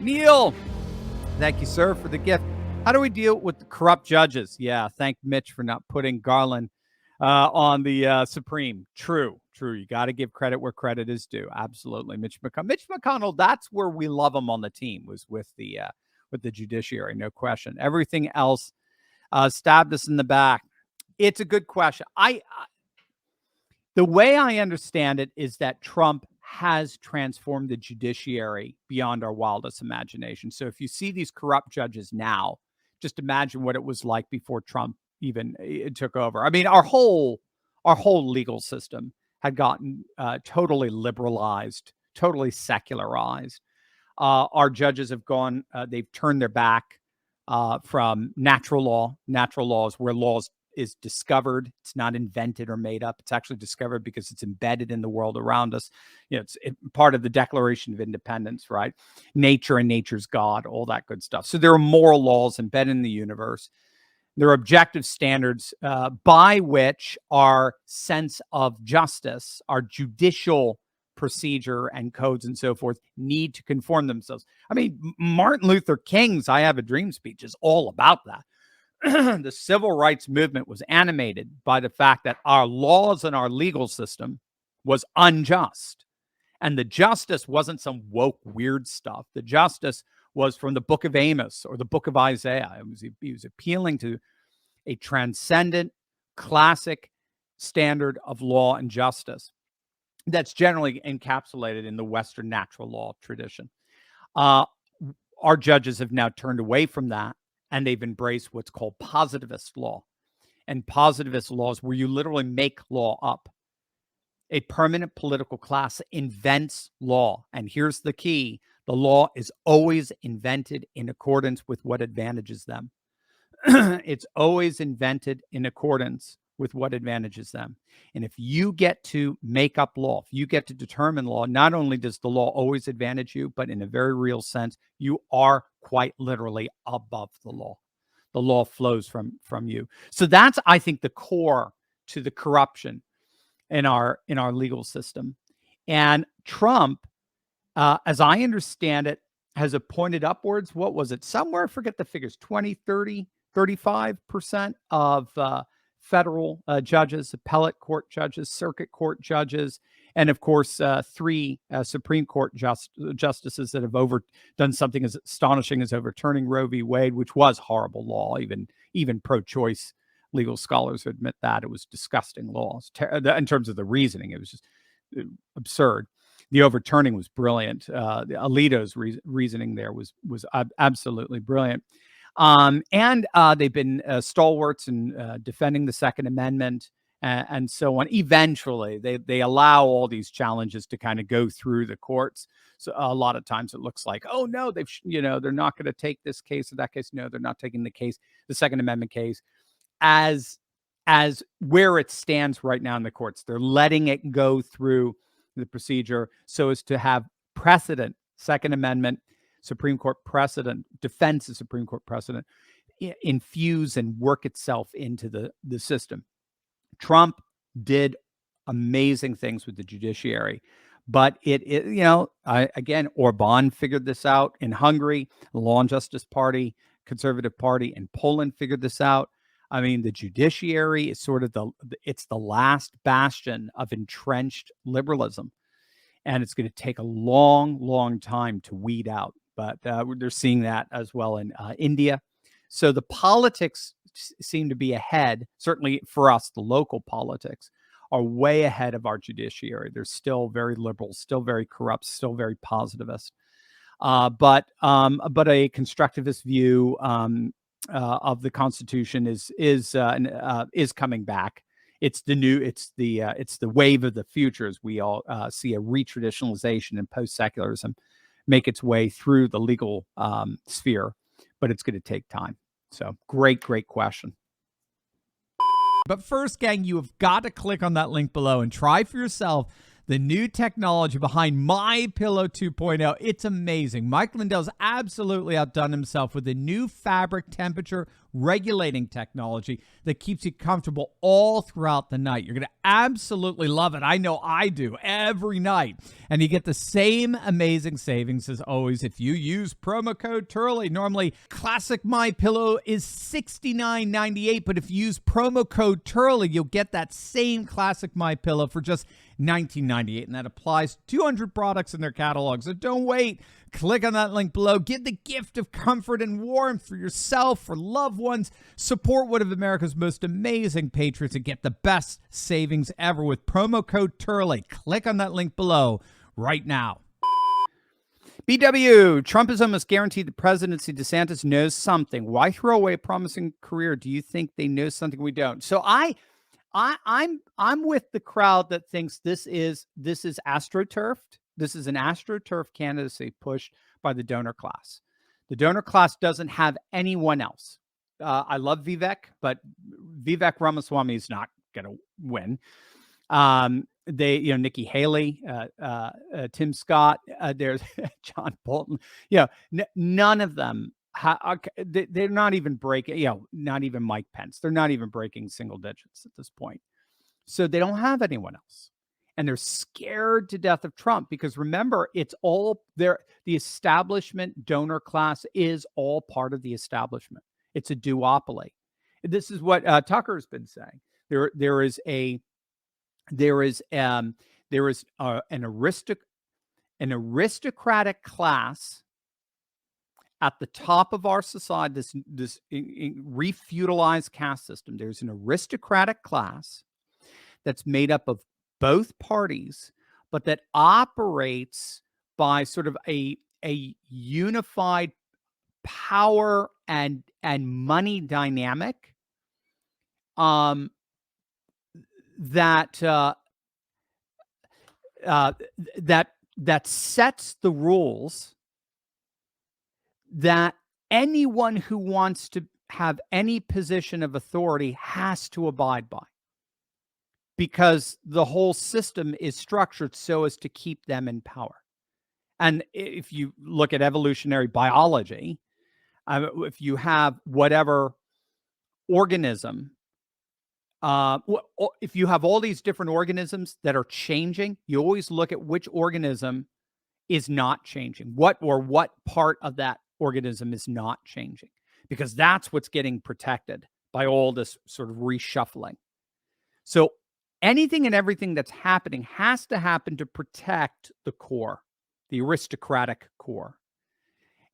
Neil, thank you, sir, for the gift. How do we deal with the corrupt judges? Yeah, thank Mitch for not putting Garland on the Supreme. True. You got to give credit where credit is due. Absolutely, Mitch McConnell. That's where we love him on the team. Was with the judiciary, no question. Everything else stabbed us in the back. It's a good question. The way I understand it is that Trump has transformed the judiciary beyond our wildest imagination. So if you see these corrupt judges now, just imagine what it was like before Trump even took over. I mean, our whole legal system had gotten totally liberalized, totally secularized. Our judges have gone; they've turned their back from natural law. Natural laws where laws is discovered. It's not invented or made up. It's actually discovered because it's embedded in the world around us. It's part of the Declaration of Independence, right? Nature and nature's God, all that good stuff. So there are moral laws embedded in the universe. There are objective standards by which our sense of justice, our judicial procedure and codes and so forth need to conform themselves. I mean, Martin Luther King's I Have a Dream speech is all about that. The civil rights movement was animated by the fact that our laws and our legal system was unjust. And the justice wasn't some woke, weird stuff. The justice was from the book of Amos or the book of Isaiah. He was appealing to a transcendent, classic standard of law and justice that's generally encapsulated in the Western natural law tradition. Our judges have now turned away from that, and they've embraced what's called positivist law. And positivist law is where you literally make law up. A permanent political class invents law. And here's the key. The law is always invented in accordance with what advantages them. It's always invented in accordance with what advantages them. And if you get to make up law, if you get to determine law, not only does the law always advantage you, but in a very real sense, you are quite literally above the law. The law flows from you. So that's, I think, the core to the corruption in our legal system. And Trump, as I understand it, has appointed upwards, what was it? Somewhere, I forget the figures, 20, 30, 35% of federal judges, appellate court judges, circuit court judges, and of course, 3 Supreme Court justices that have done something as astonishing as overturning Roe v. Wade, which was horrible law. Even pro-choice legal scholars admit that it was disgusting law in terms of the reasoning. It was just absurd. The overturning was brilliant. Alito's reasoning there was absolutely brilliant. And they've been stalwarts in defending the Second Amendment and so on. Eventually, they allow all these challenges to kind of go through the courts. So a lot of times it looks like, oh no, they're not going to take this case or that case. No, they're not taking the Second Amendment case as where it stands right now in the courts. They're letting it go through the procedure so as to have precedent, Second Amendment, Supreme Court precedent, defense of Supreme Court precedent, infuse and work itself into the system. Trump did amazing things with the judiciary, but again, Orban figured this out in Hungary, the Law and Justice Party, Conservative Party in Poland figured this out. I mean, the judiciary is sort of it's the last bastion of entrenched liberalism, and it's going to take a long, long time to weed out. But they're seeing that as well in India. So the politics seem to be ahead. Certainly for us, the local politics are way ahead of our judiciary. They're still very liberal, still very corrupt, still very positivist. But a constructivist view of the Constitution is coming back. It's the wave of the future as we all see a retraditionalization and post-secularism make its way through the legal sphere, but it's going to take time. So great question. But first, gang, you have got to click on that link below and try for yourself the new technology behind My Pillow 2.0. It's amazing. Mike Lindell's absolutely outdone himself with the new fabric temperature regulating technology that keeps you comfortable all throughout the night. You're going to absolutely love it. I know I do every night. And you get the same amazing savings as always if you use promo code Turley. Normally, classic My Pillow is $69.98, but if you use promo code Turley, you'll get that same classic My Pillow for just $19.98, and that applies to 200 products in their catalog. So don't wait. Click on that link below. Give the gift of comfort and warmth for yourself, for loved ones. Support one of America's most amazing patriots and get the best savings ever with promo code Turley. Click on that link below right now. BW, Trump is almost guaranteed the presidency. DeSantis knows something. Why throw away a promising career? Do you think they know something we don't? So I'm with the crowd that thinks this is astroturfed. This is an astroturf candidacy pushed by the donor class. The donor class doesn't have anyone else. I love Vivek, but Vivek Ramaswamy is not going to win. Nikki Haley, Tim Scott, there's John Bolton. None of them. They're not even breaking. Not even Mike Pence. They're not even breaking single digits at this point. So they don't have anyone else. And they're scared to death of Trump because remember, it's all there. The establishment donor class is all part of the establishment. It's a duopoly. This is what Tucker's been saying. There is an aristocratic class at the top of our society. This refeudalized caste system. There's an aristocratic class that's made up of both parties, but that operates by sort of a unified power and money dynamic that sets the rules that anyone who wants to have any position of authority has to abide by, because the whole system is structured so as to keep them in power. And if you look at evolutionary biology, if you have whatever organism, if you have all these different organisms that are changing, you always look at which organism is not changing. What part of that organism is not changing, because that's what's getting protected by all this sort of reshuffling. So anything and everything that's happening has to happen to protect the core, the aristocratic core.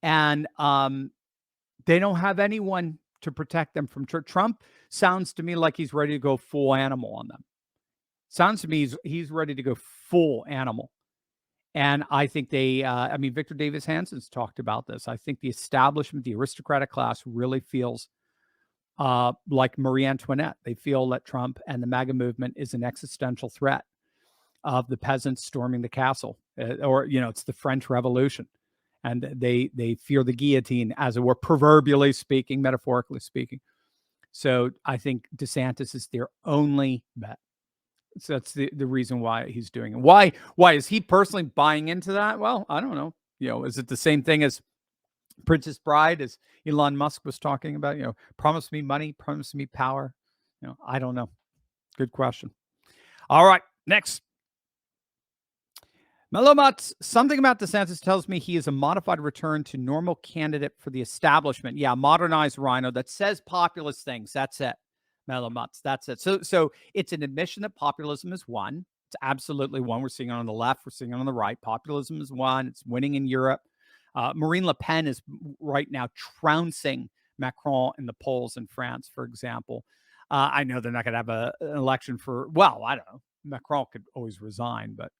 And they don't have anyone to protect them from Trump. Sounds to me like he's ready to go full animal on them. Sounds to me he's ready to go full animal. And I think Victor Davis Hanson's talked about this. I think the establishment, the aristocratic class really feels like Marie Antoinette. They feel that Trump and the MAGA movement is an existential threat of the peasants storming the castle, it's the French Revolution, and they fear the guillotine, as it were, proverbially speaking, metaphorically speaking. So I think DeSantis is their only bet. So that's the reason why he's doing it. Why is he personally buying into that? Well, I don't know. Is it the same thing as Princess Bride, as Elon Musk was talking about? Promise me money, promise me power. I don't know. Good question. All right, next. Melomutz, something about DeSantis tells me he is a modified return to normal candidate for the establishment. Yeah, modernized rhino that says populist things. That's it. Melomutz, that's it. So it's an admission that populism is one. It's absolutely one. We're seeing it on the left. We're seeing it on the right. Populism is one. It's winning in Europe. Marine Le Pen is right now trouncing Macron in the polls in France, for example. I know they're not going to have an election I don't know. Macron could always resign, but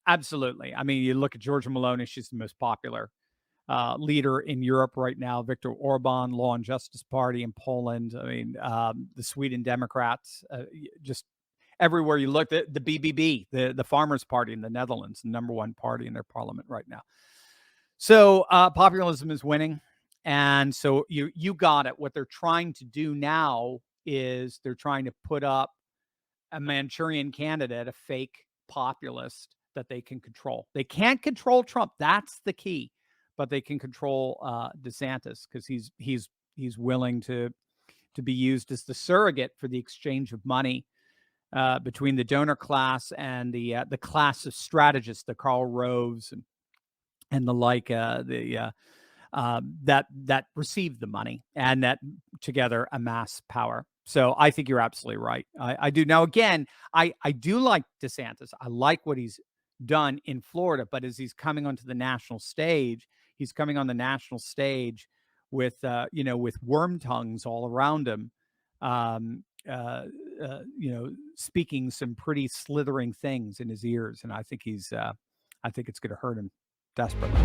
absolutely. You look at Giorgia Meloni, she's the most popular leader in Europe right now. Viktor Orban, Law and Justice Party in Poland. The Sweden Democrats, just everywhere you look. The BBB, the Farmers' Party in the Netherlands, the number one party in their parliament right now. So populism is winning. And so you got it. What they're trying to do now is they're trying to put up a Manchurian candidate, a fake populist that they can control. They can't control Trump. That's the key. But they can control DeSantis because he's willing to be used as the surrogate for the exchange of money between the donor class and the class of strategists, the Karl Roves and the like, that receive the money and that together amass power. So I think you're absolutely right. I do. Now, again, I do like DeSantis. I like what he's done in Florida, but as he's coming onto the national stage, he's coming on the national stage with, with worm tongues all around him, speaking some pretty slithering things in his ears. And I think I think it's going to hurt him desperately.